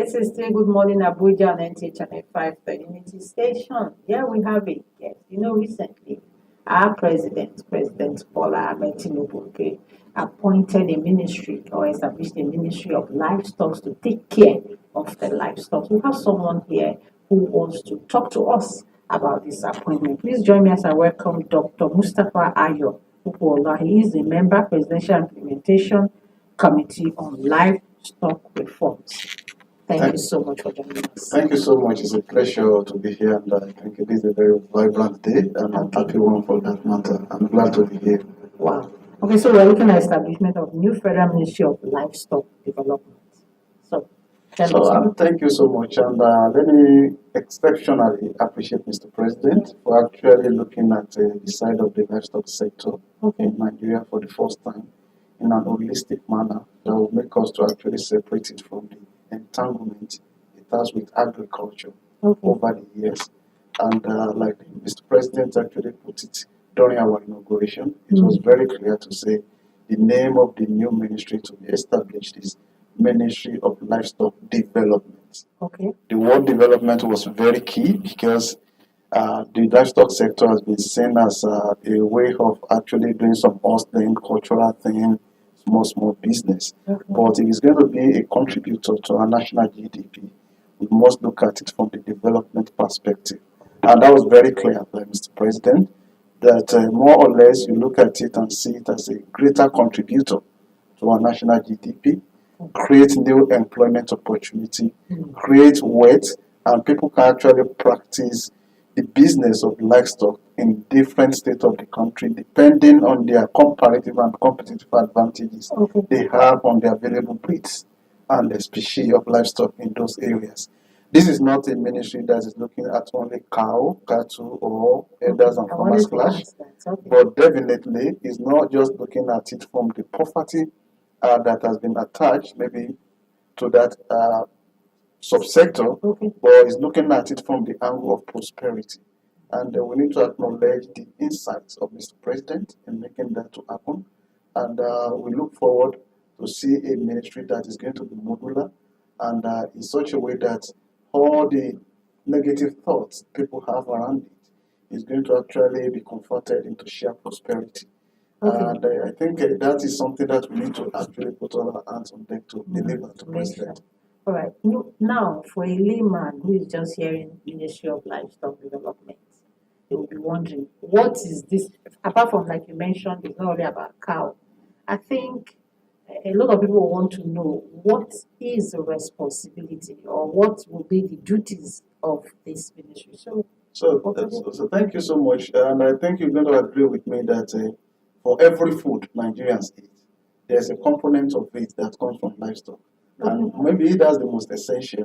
This is still Good Morning Abuja on NT Channel 5, the Unity Station. Here we have it. Yes, recently our President Bola Ahmed Tinubu, appointed a ministry or established a ministry of livestock to take care of the livestock. We have someone here who wants to talk to us about this appointment. Please join me as I welcome Dr. Mustapha Ayo Ukuola. He is a member, Presidential Implementation Committee on Livestock Reforms. Thank you so much for joining us. Thank you so much. It's a pleasure to be here, and I think it is a very vibrant day, and I'm happy one for that matter. I'm glad to be here. Wow. Okay, so we're looking at establishment of new Federal Ministry of Livestock Development. So, thank you so much, and let me exceptionally appreciate Mr. President for actually looking at the side of the livestock sector in Nigeria for the first time in an holistic manner that will make us to actually separate it from the entanglement it has with agriculture over the years. And like Mr. President actually put it during our inauguration, it was very clear to say the name of the new ministry to be established is Ministry of Livestock Development. The word development was very key because the livestock sector has been seen as a way of actually doing some hustling, cultural thing, small business. But if it's going to be a contributor to our national GDP, we must look at it from the development perspective. And that was very clear by Mr. President, that more or less you look at it and see it as a greater contributor to our national GDP, create new employment opportunity, create wealth, and people can actually practice the business of livestock in different states of the country, depending on their comparative and competitive advantages they have on the available breeds and the species of livestock in those areas. This is not a ministry that is looking at only cow, cattle, or herders and farmers clash, but definitely is not just looking at it from the poverty that has been attached maybe to that subsector, but is looking at it from the angle of prosperity. And we need to acknowledge the insights of Mr. President in making that to happen. And we look forward to see a ministry that is going to be modular and in such a way that all the negative thoughts people have around it is going to actually be converted into sheer prosperity. And I think that is something that we need to actually put all our hands on deck to deliver to President. All right. Now, for a layman who is just hearing Ministry of Livestock Development, they will be wondering, what is this? Apart from, like you mentioned, it's not only about cow. I think a lot of people want to know what is the responsibility or what will be the duties of this ministry. So thank you so much. And I think you're going to agree with me that for every food Nigerians eat, there's a component of it that comes from livestock. And maybe that's the most essential.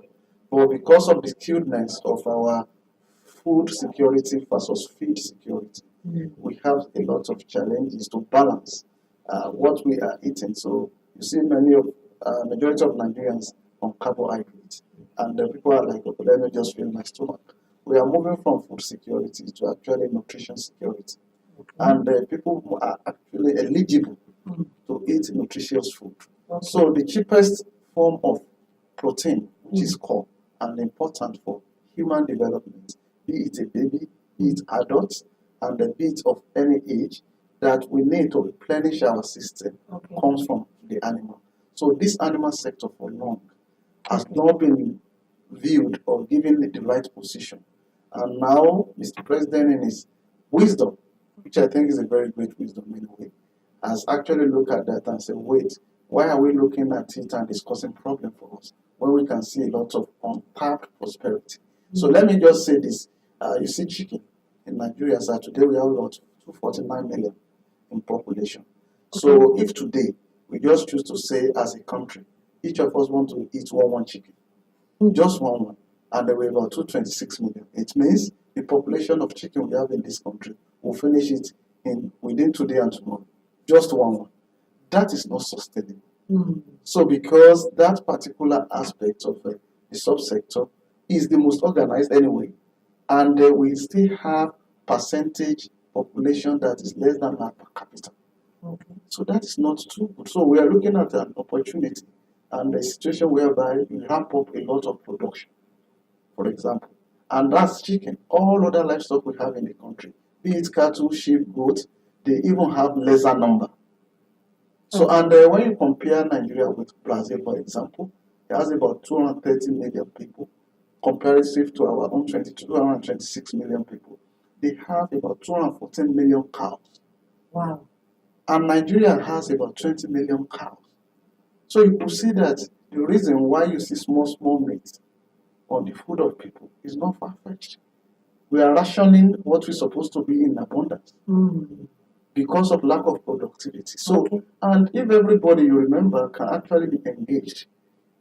But because of the skewedness of our food security versus feed security, we have a lot of challenges to balance what we are eating. So you see majority of Nigerians on carbohydrates. And people are like, okay, let me just fill my stomach. We are moving from food security to actually nutrition security. And people who are actually eligible to eat nutritious food. So the cheapest form of protein, which is core and important for human development, be it a baby, be it adults, and a bit of any age that we need to replenish our system comes from the animal. So this animal sector for long has not been viewed or given the right position. And now Mr. President in his wisdom, which I think is a very great wisdom anyway, has actually looked at that and said, wait, why are we looking at it and discussing problem for us when we can see a lot of untapped prosperity? So let me just say this. You see chicken in Nigeria, so today we have about 249 million in population. So if today we just choose to say as a country, each of us want to eat one chicken, just one, and there were about 226 million. It means the population of chicken we have in this country will finish it within today and tomorrow. Just one. That is not sustainable. So because that particular aspect of the subsector is the most organized anyway, and we still have percentage population that is less than that per capita. So that is not too good. So we are looking at an opportunity and a situation whereby you ramp up a lot of production, for example, and that's chicken. All other livestock we have in the country, be it cattle, sheep, goats, they even have lesser number. So, and when you compare Nigeria with Brazil, for example, it has about 230 million people, comparative to our own 226 million people. They have about 214 million cows. Wow. And Nigeria has about 20 million cows. So you could see that the reason why you see small meat on the food of people is not far-fetched. We are rationing what we're supposed to be in abundance because of lack of productivity. So, and if everybody, you remember, can actually be engaged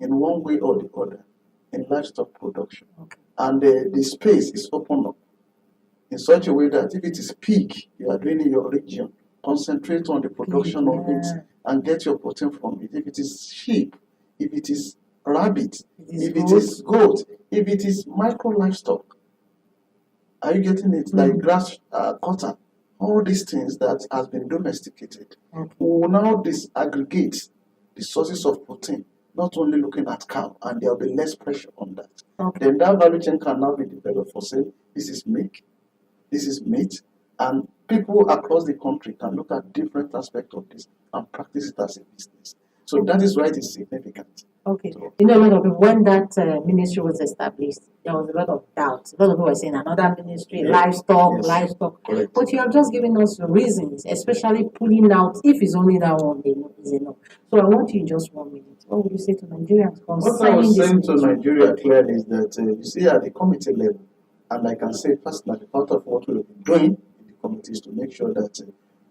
in one way or the other in livestock production, and the space is opened up in such a way that if it is pig you are doing in your region, concentrate on the production of it and get your protein from it. If it is sheep, if it is rabbit, if it is goat, if it is micro livestock, are you getting it? Like grass cutter, all these things that has been domesticated. We will now disaggregate the sources of protein, not only looking at cow, and there will be less pressure on that. Then that value chain can now be developed for say, this is milk, this is meat, and people across the country can look at different aspects of this and practice it as a business. So that is why it is significant. Okay. So, a lot of people, when that ministry was established, there was a lot of doubt. A lot of people were saying another ministry, livestock. Correct. But you have just given us reasons, especially pulling out, if it's only that one, is enough. So I want you just 1 minute. What would you say to Nigerians? What I was saying to Nigeria clearly is that you see at the committee level, and I can say personally, part of what we've been doing in the committee is to make sure that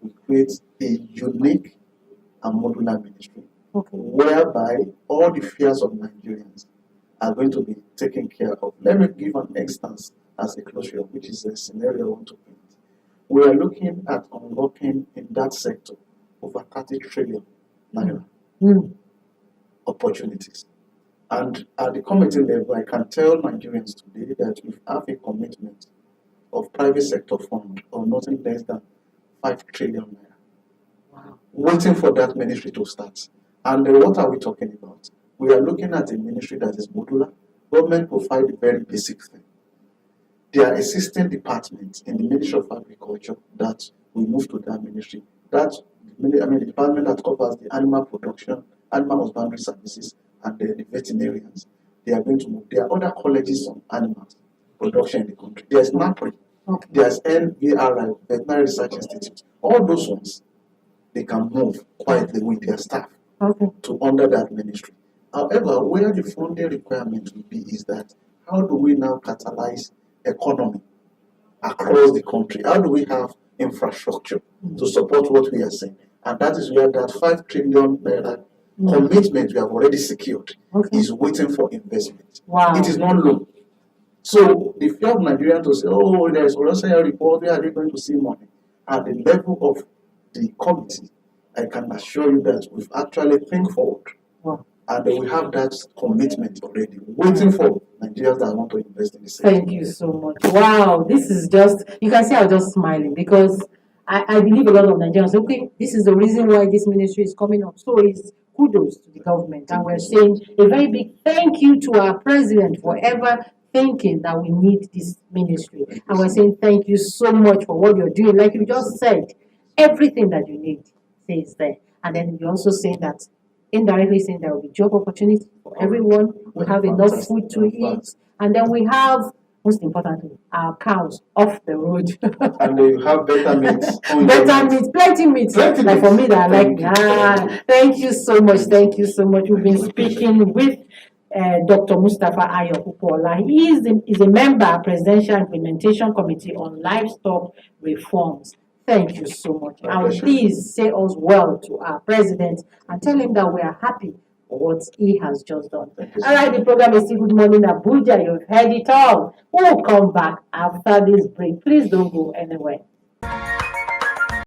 we create a unique and modular ministry, whereby all the fears of Nigerians are going to be taken care of. Let me give an instance as a closure, which is a scenario I want to paint. We are looking at unlocking in that sector over 30 trillion naira opportunities. And at the committee level, I can tell Nigerians today that we have a commitment of private sector fund of nothing less than 5 trillion naira. Waiting for that ministry to start. And what are we talking about? We are looking at a ministry that is modular. Government provide the very basic thing. There are existing departments in the Ministry of Agriculture that we move to that ministry. The department that covers the animal production, animal husbandry services, and the veterinarians. They are going to move. There are other colleges on animals production in the country. There's NAPRI. There's NVRI, Veterinary Research Institute. All those ones, they can move quietly with their staff to under that ministry. However, where the funding requirement will be is that how do we now catalyze economy across the country? How do we have infrastructure to support what we are saying? And that is where that 5 trillion naira commitment we have already secured is waiting for investment. It is not low. So the fear of Nigerians to say, oh, there is also a report, where are they going to see money? At the level of the committee, I can assure you that we've actually think forward. And we have that commitment already, waiting for Nigerians that want to invest in this sector. Thank you so much. Wow, this is just, you can see I'm just smiling because I believe a lot of Nigerians say, okay, this is the reason why this ministry is coming up. So it's kudos to the government. And we're saying a very big thank you to our president for ever thinking that we need this ministry. And we're saying thank you so much for what you're doing. Like you just said, everything that you need is there. And then you're also saying that, indirectly saying there will be job opportunity for everyone. We have enough food to eat. And then we have, most importantly, our cows off the road. And you have better meat. Plenty meat. Like for me, that I like. Thank you so much. Thank you so much. We've been speaking with Dr. Mustafa Ayo Upola. He is a member, Presidential Implementation Committee on Livestock Reforms. Thank you so much. And please say us well to our president and tell him that we are happy for what he has just done. All right, the program is still Good Morning Abuja. You've heard it all. We'll come back after this break. Please don't go anywhere.